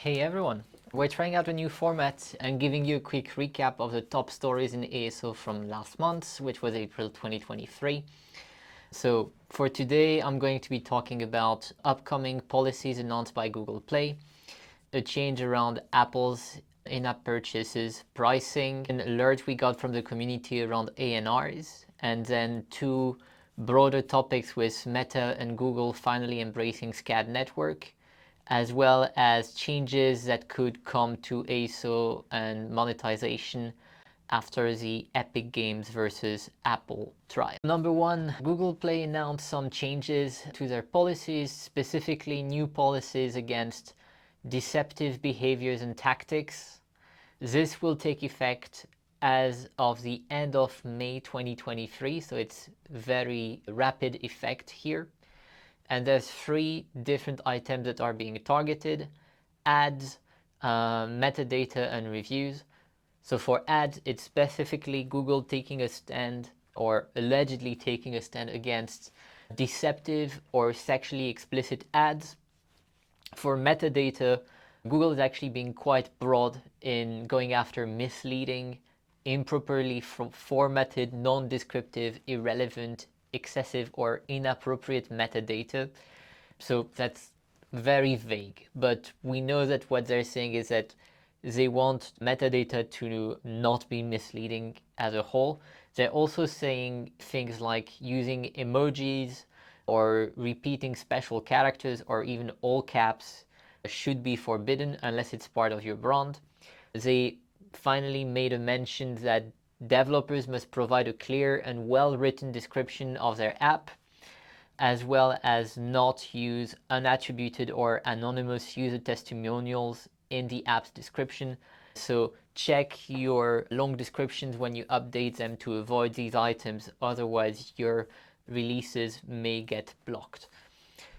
Hey everyone! We're trying out a new format and giving you a quick recap of the top stories in ASO from last month, which was April 2023. So for today, I'm going to be talking about upcoming policies announced by Google Play, a change around Apple's in-app purchases pricing, an alert we got from the community around ANRs, and then two broader topics with Meta and Google finally embracing SKAdNetwork, as well as changes that could come to ASO and monetization after the Epic Games versus Apple trial. Number one, Google Play announced some changes to their policies, specifically new policies against deceptive behaviors and tactics. This will take effect as of the end of May 2023, so it's very rapid effect here. And there's three different items that are being targeted: ads, metadata, and reviews. So for ads, it's specifically Google taking a stand, or allegedly taking a stand, against deceptive or sexually explicit ads. For metadata, Google is actually being quite broad in going after misleading, improperly formatted, non-descriptive, irrelevant, excessive, or inappropriate metadata. So that's very vague, but we know that what they're saying is that they want metadata to not be misleading as a whole. They're also saying things like using emojis or repeating special characters or even all caps should be forbidden unless it's part of your brand. They finally made a mention that developers must provide a clear and well-written description of their app, as well as not use unattributed or anonymous user testimonials in the app's description. So check your long descriptions when you update them to avoid these items, otherwise your releases may get blocked.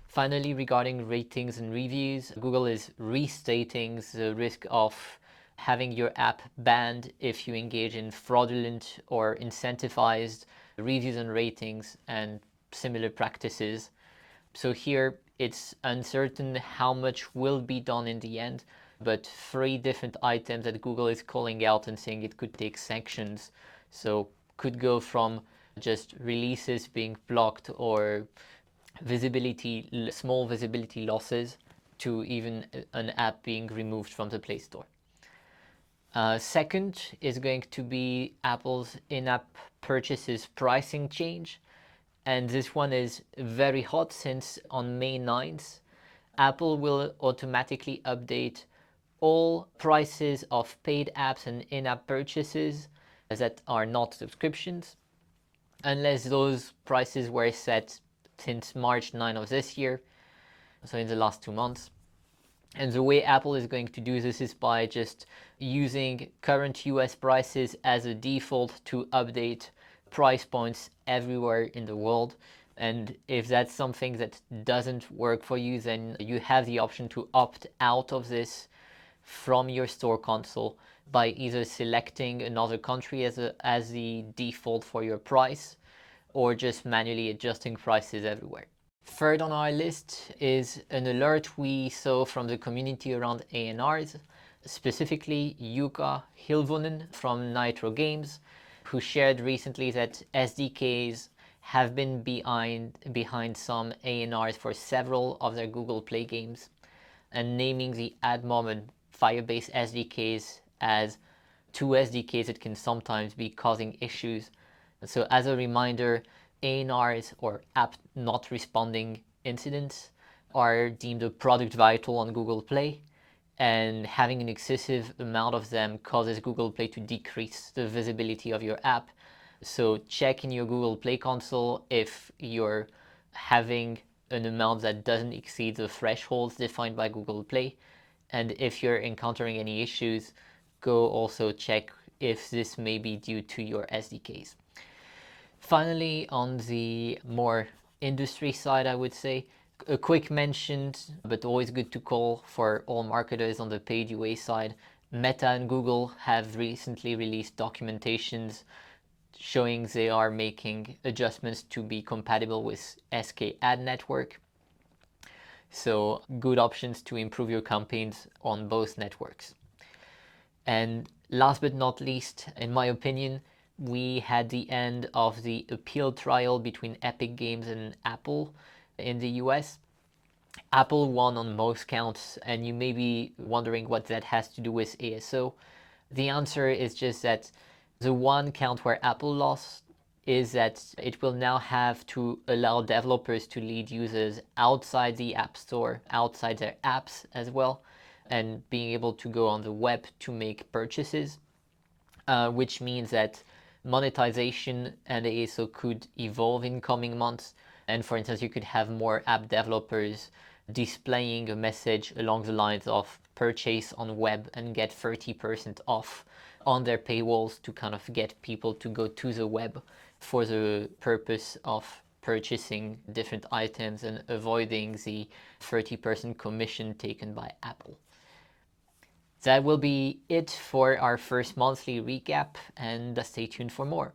Finally, regarding ratings and reviews, Google is restating the risk of having your app banned if you engage in fraudulent or incentivized reviews and ratings and similar practices. So here it's uncertain how much will be done in the end, but three different items that Google is calling out and saying it could take sanctions. So could go from just releases being blocked or small visibility losses, to even an app being removed from the Play Store. Second is going to be Apple's in-app purchases pricing change. And this one is very hot since on May 9th, Apple will automatically update all prices of paid apps and in-app purchases that are not subscriptions, unless those prices were set since March 9 of this year, so in the last 2 months. And the way Apple is going to do this is by just using current US prices as a default to update price points everywhere in the world. And if that's something that doesn't work for you, then you have the option to opt out of this from your store console by either selecting another country as the default for your price, or just manually adjusting prices everywhere. Third on our list is an alert we saw from the community around ANRs, specifically Jukka Hilvonen from Nitro Games, who shared recently that SDKs have been behind some ANRs for several of their Google Play games, and naming the AdMob and Firebase SDKs as two SDKs that can sometimes be causing issues. So as a reminder, ANRs, or app not responding incidents, are deemed a product vital on Google Play, and having an excessive amount of them causes Google Play to decrease the visibility of your app. So check in your Google Play console if you're having an amount that doesn't exceed the thresholds defined by Google Play. And if you're encountering any issues, go also check if this may be due to your SDKs. Finally, on the more industry side, I would say, a quick mention, but always good to call for all marketers on the paid UA side, Meta and Google have recently released documentations showing they are making adjustments to be compatible with SKAdNetwork. So good options to improve your campaigns on both networks. And last but not least, in my opinion, we had the end of the appeal trial between Epic Games and Apple in the US. Apple won on most counts, and you may be wondering what that has to do with ASO. The answer is just that the one count where Apple lost is that it will now have to allow developers to lead users outside the App Store, outside their apps as well, and being able to go on the web to make purchases, which means that monetization and ASO could evolve in coming months. And for instance, you could have more app developers displaying a message along the lines of purchase on web and get 30% off on their paywalls to kind of get people to go to the web for the purpose of purchasing different items and avoiding the 30% commission taken by Apple. That will be it for our first monthly recap, and stay tuned for more.